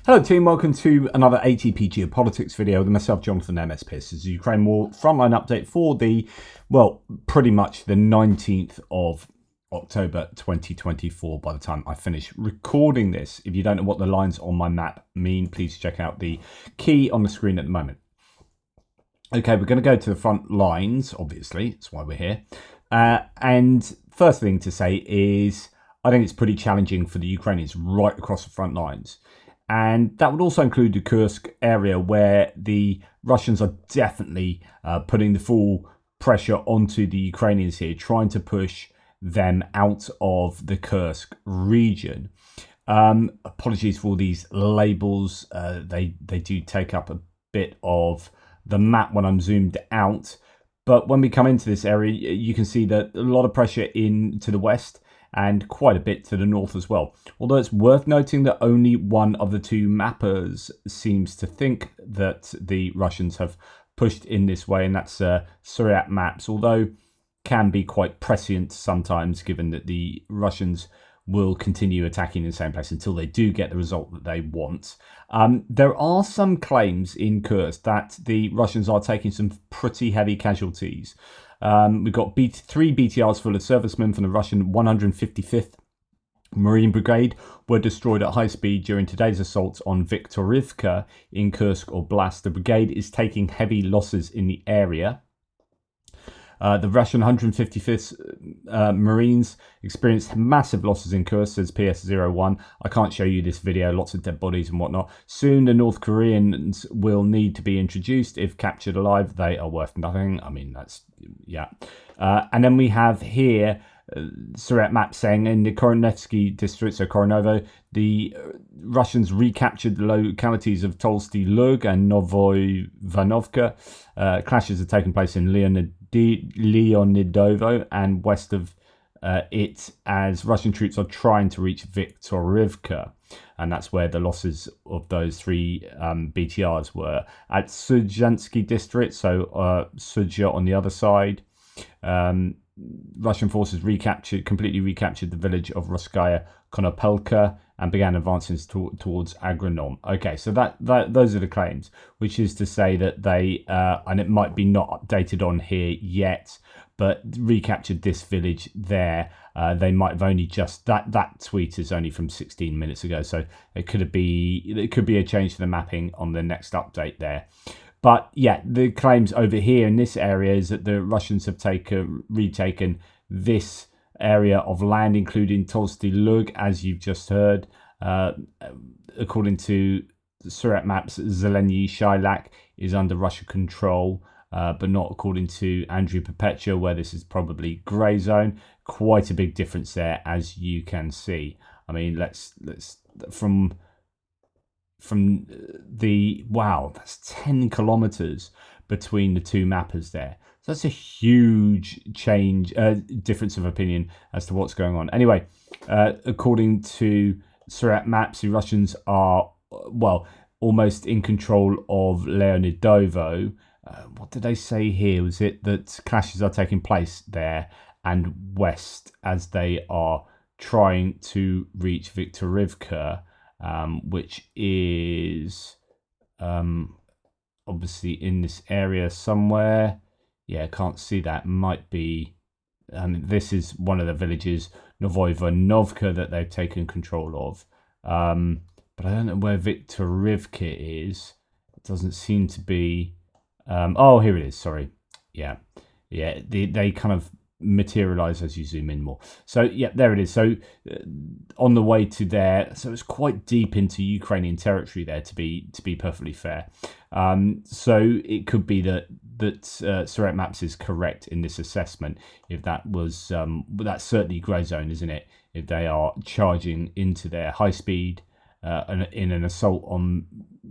Hello team, welcome to another ATP Geopolitics video with myself, Jonathan MS Pearce. This is the Ukraine War Frontline update for the, well, pretty much the 19th of October 2024 by the time I finish recording this. If you don't know what the lines on my map mean, please check out the key on the screen at the moment. Okay, we're going to go to the front lines, obviously, that's why we're here. And first thing to say is, I think it's pretty challenging for the Ukrainians right across the front lines. And that would also include the Kursk area, where the Russians are definitely putting the full pressure onto the Ukrainians here, trying to push them out of the Kursk region. Apologies for these labels. They do take up a bit of the map when I'm zoomed out. But when we come into this area, you can see that a lot of pressure in to the west and quite a bit to the north as well. Although it's worth noting that only one of the two mappers seems to think that the Russians have pushed in this way, and that's Suriyat Maps, although can be quite prescient sometimes, given that the Russians will continue attacking in the same place until they do get the result that they want. There are some claims in Kursk that the Russians are taking some pretty heavy casualties. We've got three BTRs full of servicemen from the Russian 155th Marine Brigade were destroyed at high speed during today's assault on Viktorivka in Kursk Oblast. The brigade is taking heavy losses in the area. The Russian 155th Marines experienced massive losses in Kursk, says PS01. I can't show you this video, lots of dead bodies and whatnot. Soon the North Koreans will need to be introduced. If captured alive, they are worth nothing. I mean, that's, yeah. And then we have here Suriyat Map saying in the Koronevsky district, so Koronovo, the Russians recaptured the localities of Tolsty Lug and Novoy Vanovka. Clashes have taken place in Leonidovo and west of it, as Russian troops are trying to reach Viktorivka, and that's where the losses of those three BTRs were. At Zaporizhzhia district, so Sudja on the other side, Russian forces completely recaptured the village of Roskaya Konopelka and began advancing towards Agronom. Okay, so those are the claims, which is to say that they, and it might be not updated on here yet, but recaptured this village there. They might have only just, that tweet is only from 16 minutes ago, so it could be a change to the mapping on the next update there. But yeah, the claims over here in this area is that the Russians have retaken this area of land, including Tolsty Lug, as you've just heard. According to Suriyat Maps, Zelenyi Shailak is under Russian control, but not according to Andrew Perpetua, where this is probably grey zone. Quite a big difference there, as you can see. I mean, let's from the, wow, that's 10 kilometers between the two mappers there. So that's a huge change, difference of opinion as to what's going on. Anyway, according to Suriyat Maps, the Russians are, well, almost in control of Leonidovo. What did they say here? Was it that clashes are taking place there and west as they are trying to reach Viktorivka, which is obviously in this area somewhere. Yeah, can't see that. Might be, this is one of the villages, Novoy Vanovka, that they've taken control of. But I don't know where Viktorivka is. It doesn't seem to be. Oh, here it is. Sorry. Yeah. They kind of materialize as you zoom in more. So yeah, there it is. So on the way to there, so it's quite deep into Ukrainian territory there, to be perfectly fair. So it could be that Suriyat Maps is correct in this assessment. If that was that's certainly grey zone, isn't it? If they are charging into their high speed in an assault on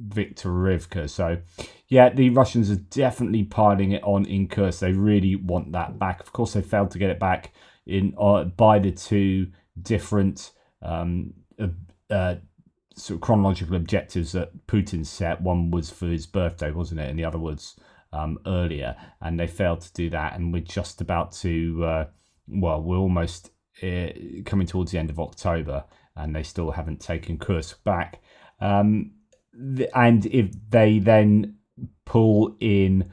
Viktorivka. So yeah, the Russians are definitely piling it on in Kursk. They really want that back. Of course, they failed to get it back in by the two different sort of chronological objectives that Putin set. One was for his birthday, wasn't it? And the other was earlier, and they failed to do that. And we're just about to, well, we're almost coming towards the end of October, and they still haven't taken Kursk back. and if they then pull in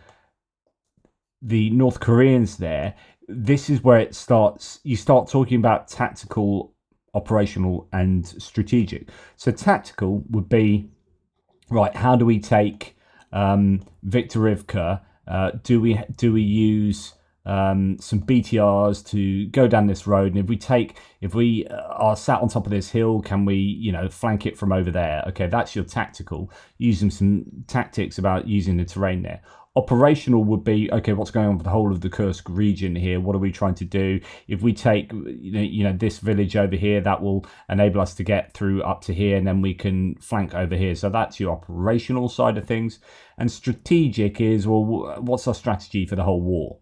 the North Koreans there, this is where it starts. You start talking about tactical, operational, and strategic. So tactical would be, right, how do we take Viktorivka? Do we use some BTRs to go down this road? And if we are sat on top of this hill, can we, flank it from over there? Okay, that's your tactical. Using some tactics about using the terrain there. Operational would be, okay, what's going on with the whole of the Kursk region here? What are we trying to do? If we take, this village over here, that will enable us to get through up to here, and then we can flank over here. So that's your operational side of things. And strategic is, well, what's our strategy for the whole war?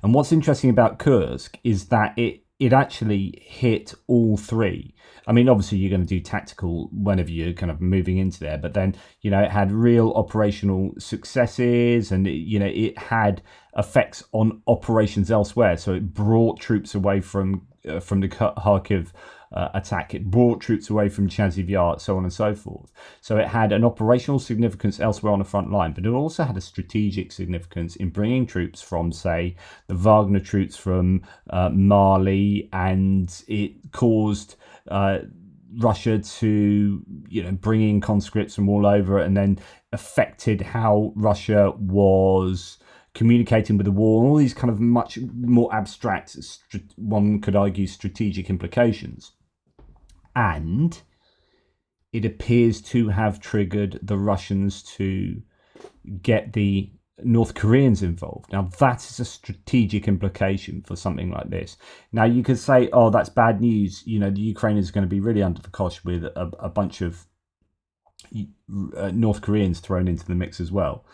And what's interesting about Kursk is that it actually hit all three. I mean, obviously you're going to do tactical whenever you're kind of moving into there, but then, it had real operational successes, and, it had effects on operations elsewhere. So it brought troops away from the Kharkiv attack. It brought troops away from Chasiv, so on and so forth. So it had an operational significance elsewhere on the front line, but it also had a strategic significance in bringing troops from, say, the Wagner troops from Mali, and it caused Russia to, bring in conscripts from all over, and then affected how Russia was communicating with the war, and all these kind of much more abstract, one could argue, strategic implications. And it appears to have triggered the Russians to get the North Koreans involved. Now, that is a strategic implication for something like this. Now, you could say, oh, that's bad news. The Ukrainians are going to be really under the cosh with a bunch of North Koreans thrown into the mix as well.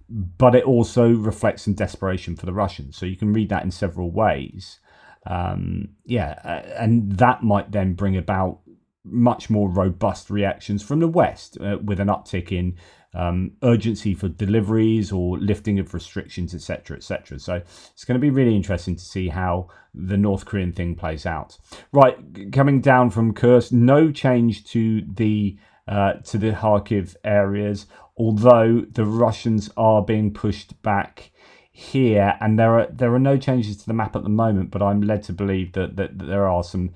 But it also reflects some desperation for the Russians. So you can read that in several ways. And that might then bring about much more robust reactions from the West, with an uptick in urgency for deliveries or lifting of restrictions, etc., etc. So it's going to be really interesting to see how the North Korean thing plays out. Right, coming down from Kursk, no change to the Kharkiv areas, although the Russians are being pushed back here, and there are no changes to the map at the moment, but I'm led to believe that there are some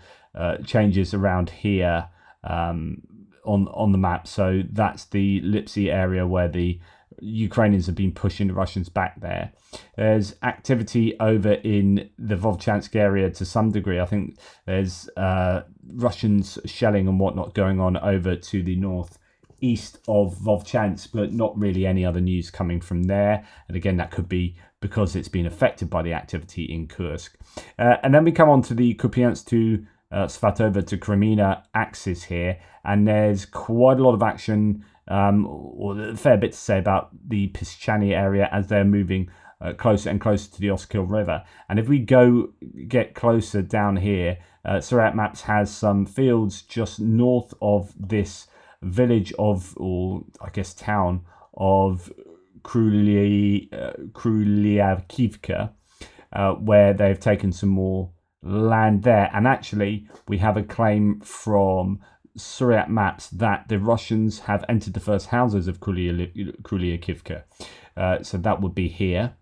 changes around here on the map. So that's the Lipsy area where the Ukrainians have been pushing the Russians back there. There's activity over in the Vovchansk area to some degree. I think there's Russians shelling and whatnot going on over to the northeast of Vovchansk, but not really any other news coming from there. And again, that could be because it's been affected by the activity in Kursk. And then we come on to the Kupiansk-Svatove-Kreminna axis here, and there's quite a lot of action, or a fair bit to say about the Pischani area as they're moving closer and closer to the Oskil River. And if we get closer down here, Serebriansky has some fields just north of this village or I guess town of Kruliavkivka, where they've taken some more land there. And actually, we have a claim from Syriac maps that the Russians have entered the first houses of Kruliavkivka. So that would be here.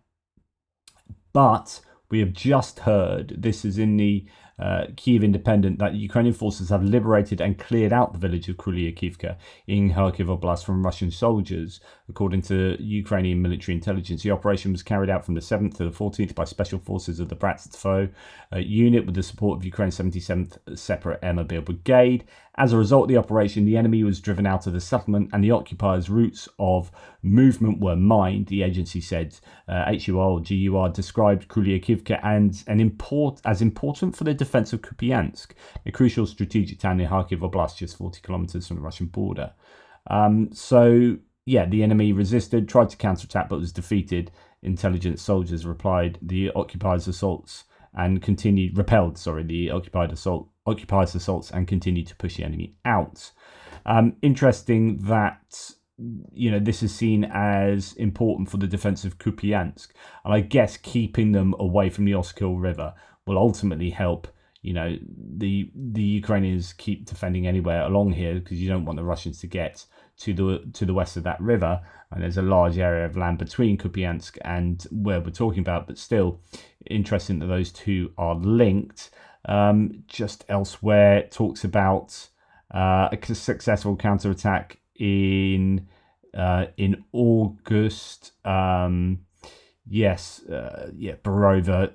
But we have just heard, this is in the Kyiv Independent, that Ukrainian forces have liberated and cleared out the village of Kruliavkivka in Kharkiv Oblast from Russian soldiers. According to Ukrainian military intelligence, the operation was carried out from the 7th to the 14th by special forces of the Bratstvo unit with the support of Ukraine's 77th Separate Air Mobile Brigade. As a result of the operation, the enemy was driven out of the settlement and the occupiers' routes of movement were mined, the agency said. GUR described Kruliavkivka as important for the defense of Kupiansk, a crucial strategic town in Kharkiv Oblast, just 40 kilometers from the Russian border. The enemy resisted, tried to counterattack, but was defeated. Intelligence soldiers replied the occupiers' assaults and repelled the occupiers' assaults and continued to push the enemy out. Interesting that this is seen as important for the defense of Kupiansk, and I guess keeping them away from the Oskil River will ultimately help the Ukrainians keep defending anywhere along here because you don't want the Russians to get to the west of that river, and there's a large area of land between Kupiansk and where we're talking about, but still interesting that those two are linked. Just elsewhere, it talks about a successful counterattack in August. Broe,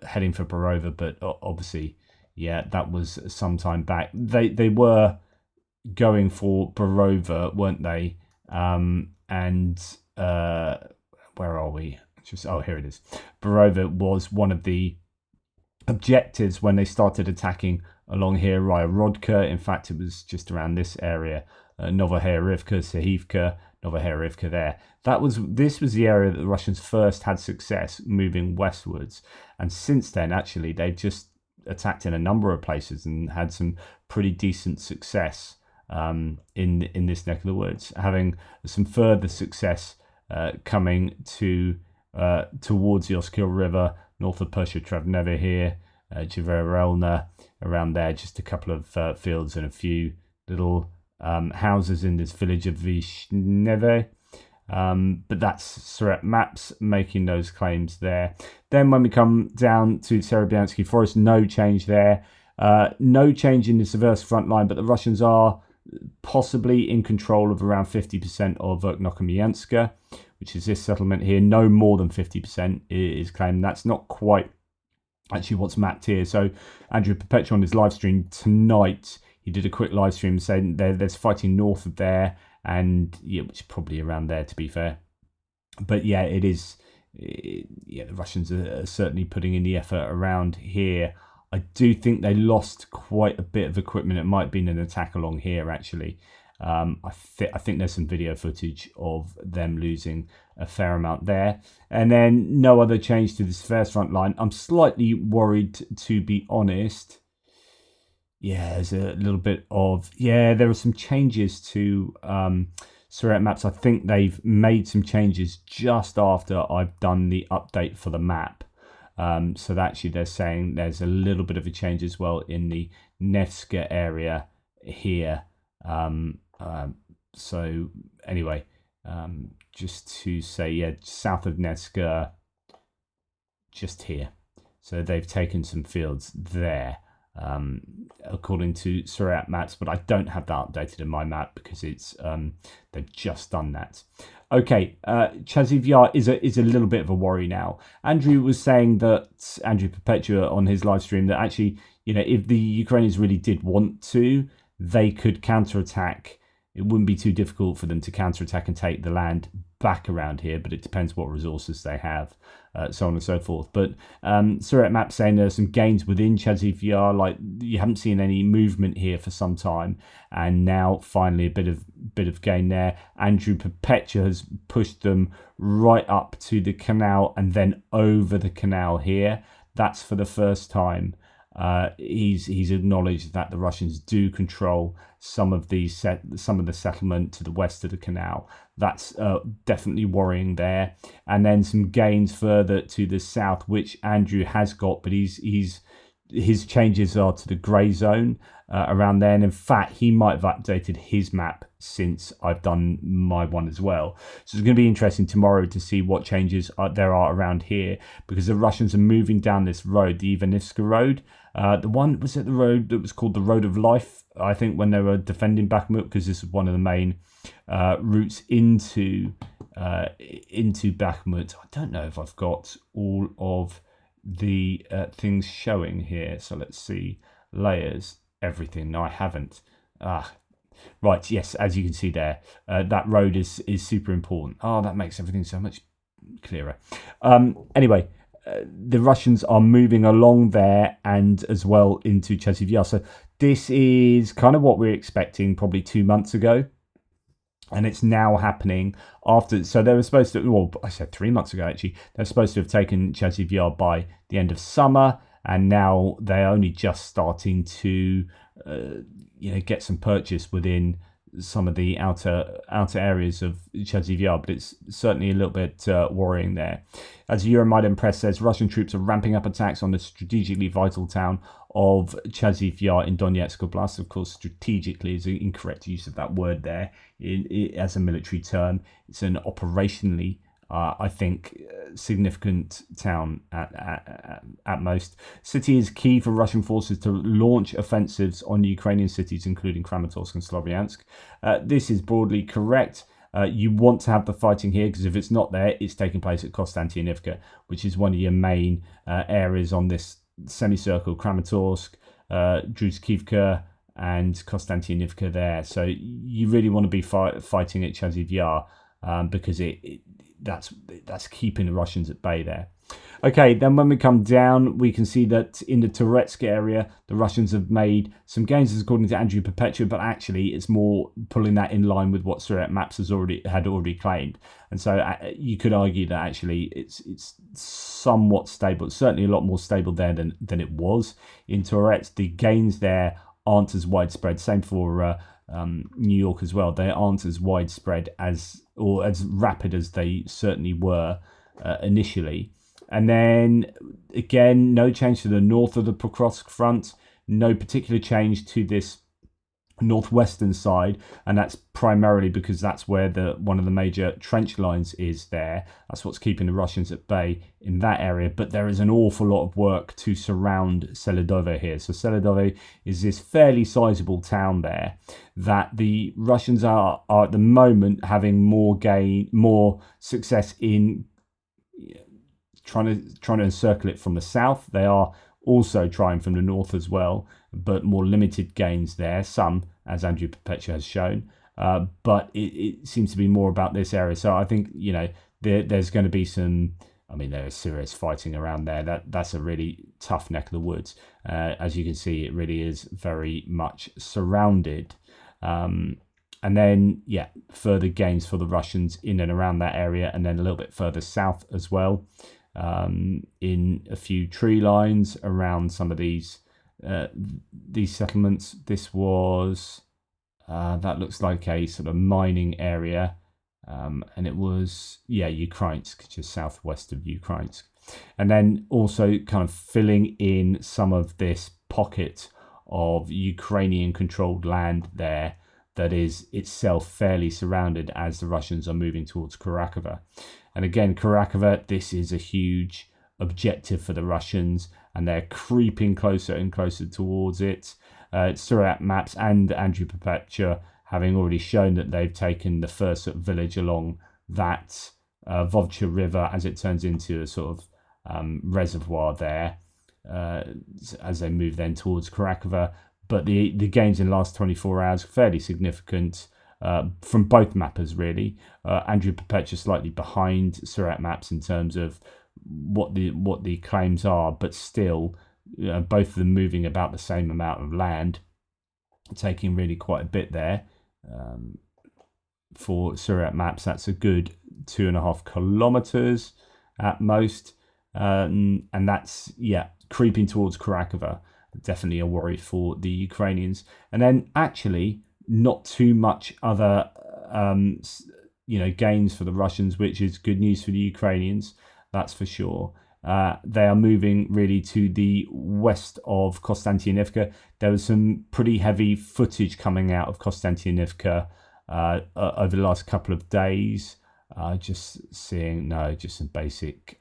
heading for Broe, but obviously, that was some time back. They were going for Broe, weren't they? Where are we? Here it is. Broe was one of the objectives when they started attacking along here, Raya-Rodka. In fact, it was just around this area, Novoherivka, Sahivka, Novoherivka there. This was the area that the Russians first had success moving westwards, and since then, actually, they've just attacked in a number of places and had some pretty decent success in this neck of the woods, having some further success coming towards the Oskil River, north of Pushback here, Javerelna, around there, just a couple of fields and a few little houses in this village of Vishneve. But that's Surret Maps making those claims there. Then when we come down to Serebriansky Forest, no change there. No change in the Seversk front line, but the Russians are possibly in control of around 50% of Nokomianska, which is this settlement here. No more than 50% is claimed. That's not quite actually what's mapped here. So Andrew Perpetua on his live stream tonight, he did a quick live stream saying there's fighting north of there, and which is probably around there, to be fair. But it is. The Russians are certainly putting in the effort around here. I do think they lost quite a bit of equipment. It might have been an attack along here, actually. I think there's some video footage of them losing a fair amount there. And then no other change to this first front line. I'm slightly worried, to be honest. There's a little bit of... there are some changes to Surret Maps. I think they've made some changes just after I've done the update for the map. So that actually they're saying there's a little bit of a change as well in the Nevska area here. So anyway, just to say, south of Nevska, just here. So they've taken some fields there, according to Surret Maps, but I don't have that updated in my map because it's they've just done that. Okay, Chasiv is a little bit of a worry now. Andrew was saying that, Andrew Perpetua on his live stream, that actually, if the Ukrainians really did want to, they could counterattack. It wouldn't be too difficult for them to counterattack and take the land back around here, but it depends what resources they have, so on and so forth. But Surret Map saying there are some gains within Chasiv Yar, like you haven't seen any movement here for some time, and now finally a bit of gain there. Andrew Perpetua has pushed them right up to the canal and then over the canal here. That's for the first time. He's acknowledged that the Russians do control some of the settlement to the west of the canal. That's definitely worrying there. And then some gains further to the south, which Andrew has got, but his changes are to the grey zone around there. And in fact, he might have updated his map since I've done my one as well. So it's going to be interesting tomorrow to see what changes there are around here, because the Russians are moving down this road, the Ivanivska road. The one, was it the road that was called the Road of Life, I think, when they were defending Bakhmut, because this is one of the main routes into Bakhmut. I don't know if I've got all of the things showing here, so let's see. Layers, everything. No, I haven't. Right, yes, as you can see there, that road is super important. That makes everything so much clearer. Anyway, the Russians are moving along there and as well into Chasiv Yar. So this is kind of what we were expecting probably 2 months ago. And it's now happening after. So they were supposed to, well, I said 3 months ago, actually. They're supposed to have taken Chasiv Yar by the end of summer. And now they're only just starting to, get some purchase within some of the outer areas of Chasiv, but it's certainly a little bit worrying there. As Euromaidan Press says, Russian troops are ramping up attacks on the strategically vital town of Chasiv in Donetsk Oblast. Of course, strategically is an incorrect use of that word there as a military term. It's an operationally, I think, significant town at most. City is key for Russian forces to launch offensives on Ukrainian cities, including Kramatorsk and Sloviansk. This is broadly correct. You want to have the fighting here because if it's not there, it's taking place at Konstantinivka, which is one of your main areas on this semicircle. Kramatorsk, Druzhkivka, and Konstantinivka there. So you really want to be fighting at Chasiv Yar because that's keeping the Russians at bay there. Okay, then when we come down, we can see that in the Toretsk area, the Russians have made some gains, according to Andrew Perpetua, but actually it's more pulling that in line with what Serebriansky had already claimed. And so you could argue that actually it's somewhat stable. It's certainly a lot more stable there than it was in Toretsk. The gains there aren't as widespread. Same for New York as well. They aren't as widespread or as rapid as they certainly were initially. And then again, no change to the north of the Pokrovsk front, no particular change to this northwestern side, and that's primarily because that's where one of the major trench lines is there. That's what's keeping the Russians at bay in that area. But there is an awful lot of work to surround Saladovo here. So Saladovo is this fairly sizable town there that the Russians are at the moment having more success in trying to encircle it from the south. They are also trying from the north as well, but more limited gains there, some, as Andrew Perpetua has shown. But it seems to be more about this area. So I think, there's going to be there is serious fighting around there. That's a really tough neck of the woods. As you can see, it really is very much surrounded. And then, further gains for the Russians in and around that area, and then a little bit further south as well. In a few tree lines around some of these settlements. This was that looks like a sort of mining area, and it was Ukrainsk, just southwest of Ukrainsk, and then also kind of filling in some of this pocket of Ukrainian controlled land there that is itself fairly surrounded as the Russians are moving towards Kharkiv. And again, Kharkiv, this is a huge objective for the Russians, and they're creeping closer and closer towards it. Surat Maps and Andrew Perpetua having already shown that they've taken the first sort of village along that Vovcha River as it turns into a sort of reservoir there as they move then towards Kharkiv. But the gains in the last 24 hours fairly significant. From both mappers, really. Andrew Perpetua slightly behind Surat Maps in terms of what the claims are, but still, both of them moving about the same amount of land, taking really quite a bit there. For Surat Maps, that's a good 2.5 kilometers at most, and that's creeping towards Kharkiv. Definitely a worry for the Ukrainians, and then actually not too much other gains for the Russians, which is good news for the Ukrainians, that's for sure. They are moving really to the west of Konstantinivka. There was some pretty heavy footage coming out of Konstantinivka over the last couple of days. Just some basic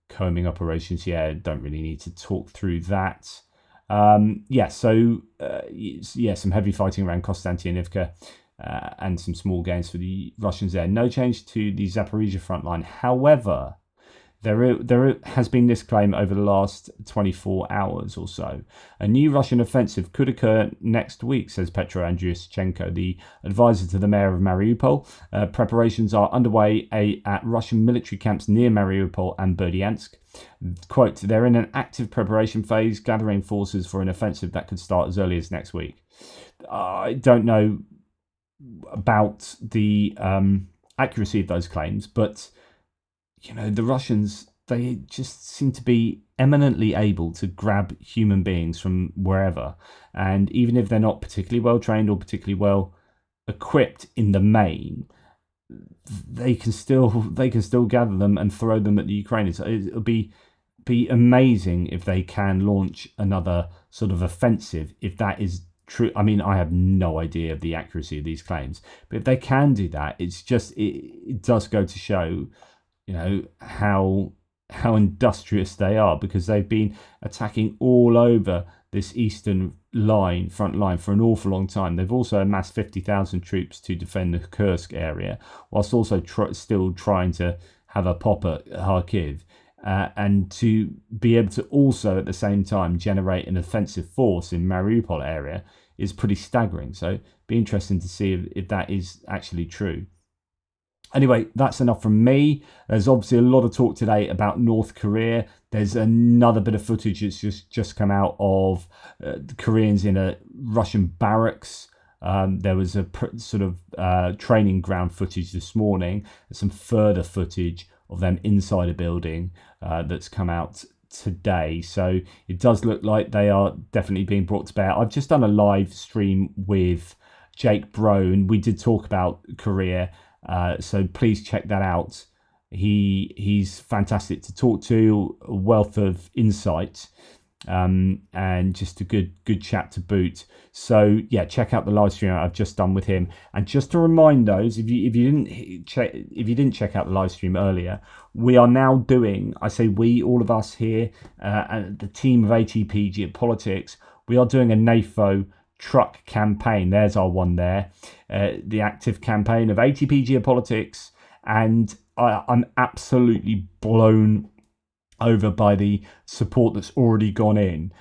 combing operations. Don't really need to talk through that. Some heavy fighting around Konstantinivka and some small gains for the Russians there. No change to the Zaporizhzhia front line. However, there has been this claim over the last 24 hours or so. A new Russian offensive could occur next week, says Petro Andriushchenko, the advisor to the mayor of Mariupol. Preparations are underway at Russian military camps near Mariupol and Berdyansk. Quote, they're in an active preparation phase, gathering forces for an offensive that could start as early as next week. I don't know about the accuracy of those claims, but the Russians they just seem to be eminently able to grab human beings from wherever, and even if they're not particularly well trained or particularly well equipped in the main, they can still gather them and throw them at the Ukrainians. It'll be amazing if they can launch another sort of offensive, if that is true. I mean, I have no idea of the accuracy of these claims, but if they can do that, it does go to show, how industrious they are, because they've been attacking all over this eastern front line for an awful long time. They've also amassed 50,000 troops to defend the Kursk area, whilst also still trying to have a pop at Kharkiv, and to be able to also at the same time generate an offensive force in Mariupol area is pretty staggering. So it'd be interesting to see if that is actually true. Anyway, that's enough from me. There's obviously a lot of talk today about North Korea. There's another bit of footage that's just come out of the Koreans in a Russian barracks. There was a sort of training ground footage this morning. There's some further footage of them inside a building that's come out today. So it does look like they are definitely being brought to bear. I've just done a live stream with Jake Broe, and we did talk about Korea. So please check that out. He's fantastic to talk to, a wealth of insight, and just a good chat to boot. So yeah, check out the live stream I've just done with him. And just to remind those, if you didn't check out the live stream earlier, we are now doing, I say we, all of us here, and the team of ATP Geopolitics, we are doing a NAFO truck campaign. There's our one there, the active campaign of ATP Geopolitics, and I'm absolutely blown over by the support that's already gone in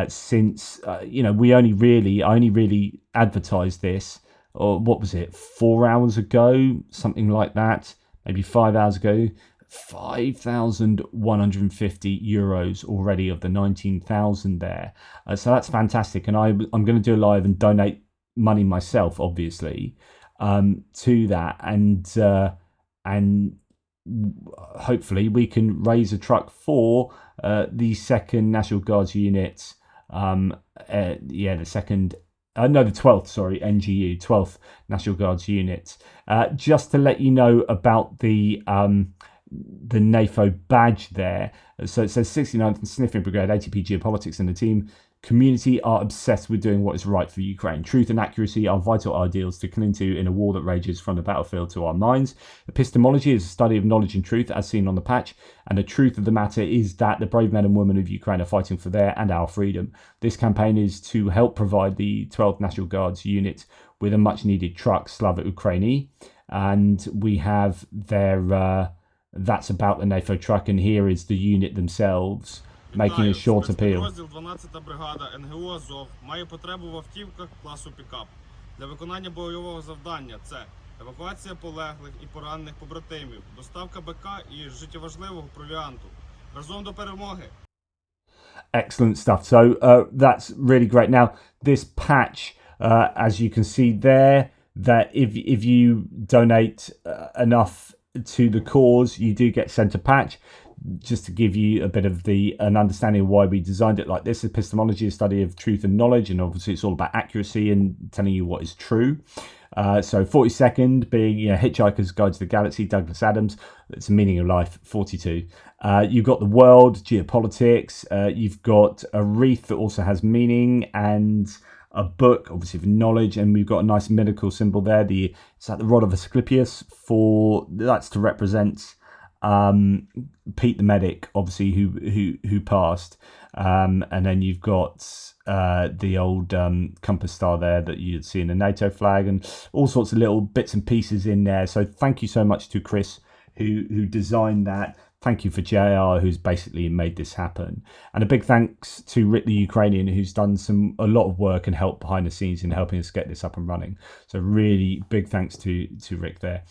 since I only really advertised this, or what was it, 4 hours ago, something like that, maybe 5 hours ago. 5,150 euros already of the 19,000 there. So that's fantastic. And I'm going to do a live and donate money myself, obviously, to that. And hopefully we can raise a truck for the 2nd National Guards unit. The 12th, sorry, NGU, 12th National Guards unit. Just to let you know about the NAFO badge there. So it says 69th Sniffing Brigade, ATP Geopolitics, and the team community are obsessed with doing what is right for Ukraine. Truth and accuracy are vital ideals to cling to in a war that rages from the battlefield to our minds. Epistemology is a study of knowledge and truth as seen on the patch, and the truth of the matter is that the brave men and women of Ukraine are fighting for their and our freedom. This campaign is to help provide the 12th National Guards unit with a much needed truck, Slava Ukraini, and we have their that's about the NAFO truck, and here is the unit themselves making a short appeal. Розділ 12-та бригада НГО «Азов» має потребу в автівках класу пікап. Для виконання бойового завдання це евакуація полеглих і поранених побратимів, доставка БК і життєважливого провіанту. Разом до перемоги! Excellent stuff. So that's really great. Now, this patch, as you can see there, that if you donate enough to the cause, you do get sent a patch. Just to give you a bit of an understanding of why we designed it like this. Epistemology is a study of truth and knowledge, and obviously it's all about accuracy and telling you what is true. So 42nd being Hitchhiker's Guide to the Galaxy, Douglas Adams. It's the meaning of life. 42. You've got the world, geopolitics. You've got a wreath that also has meaning, and a book, obviously, for knowledge, and we've got a nice medical symbol there. It's like the rod of Asclepius, that's to represent Pete the medic, obviously, who passed, and then you've got the old compass star there that you'd see in the NATO flag, and all sorts of little bits and pieces in there. So thank you so much to Chris who designed that. Thank you for JR, who's basically made this happen. And a big thanks to Rick the Ukrainian, who's done a lot of work and help behind the scenes in helping us get this up and running. So really big thanks to Rick there.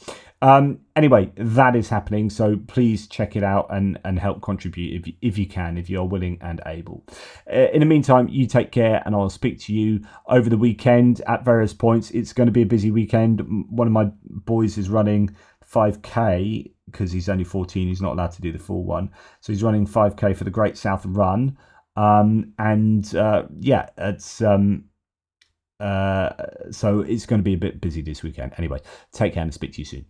Anyway, that is happening. So please check it out and help contribute if you can, if you're willing and able. In the meantime, you take care, and I'll speak to you over the weekend at various points. It's going to be a busy weekend. One of my boys is running 5K because he's only 14. He's not allowed to do the full one. So he's running 5K for the Great South Run. Yeah, it's so it's going to be a bit busy this weekend. Anyway, take care and speak to you soon.